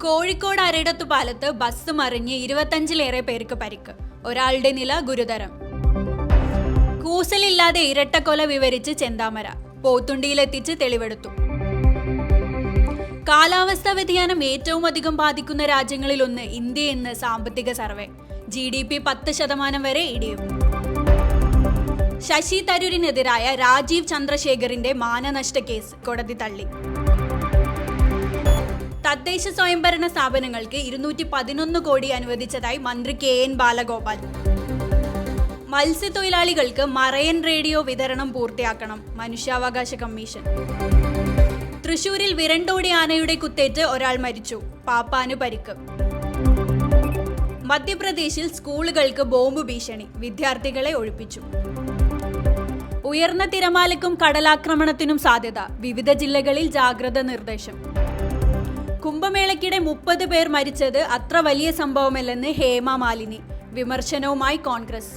Kozhikode അരയിടത്തുപാലത്ത് bus മറിഞ്ഞ് 25-ലേറെ പേർക്ക് പരിക്ക്. ഒരാളുടെ നില ഗുരുതരം. കൂസലില്ലാതെ ഇരട്ടക്കൊല വിവരിച്ച് ചെന്താമര പോത്തുണ്ടിയിലെത്തിച്ച് തെളിവെടുത്തു. കാലാവസ്ഥാ വ്യതിയാനം ഏറ്റവും അധികം ബാധിക്കുന്ന രാജ്യങ്ങളിലൊന്ന് ഇന്ത്യയെന്ന് സാമ്പത്തിക സർവേ. GDP 10% വരെ ഇടിയും. ശശി തരൂരിനെതിരായ രാജീവ് ചന്ദ്രശേഖറിന്റെ മാനനഷ്ട കേസ് കോടതി തള്ളി. തദ്ദേശ സ്വയംഭരണ സ്ഥാപനങ്ങൾക്ക് 211 കോടി അനുവദിച്ചതായി മന്ത്രി KN ബാലഗോപാൽ. മത്സ്യത്തൊഴിലാളികൾക്ക് മറൈൻ റേഡിയോ വിതരണം പൂർത്തിയാക്കണം, മനുഷ്യാവകാശ കമ്മീഷൻ. തൃശൂരിൽ വിരണ്ടോടി ആനയുടെ കുത്തേറ്റ് ഒരാൾ മരിച്ചു, പാപ്പാന് പരിക്ക്. മധ്യപ്രദേശിൽ സ്കൂളുകൾക്ക് ബോംബ് ഭീഷണി, വിദ്യാർത്ഥികളെ ഒഴിപ്പിച്ചു. ഉയർന്ന തിരമാലയ്ക്കും കടലാക്രമണത്തിനും സാധ്യത, വിവിധ ജില്ലകളിൽ ജാഗ്രത നിർദ്ദേശം. കുംഭമേളയ്ക്കിടെ 30 പേർ മരിച്ചത് അത്ര വലിയ സംഭവമല്ലെന്ന് ഹേമ മാലിനി, വിമർശനവുമായി കോൺഗ്രസ്.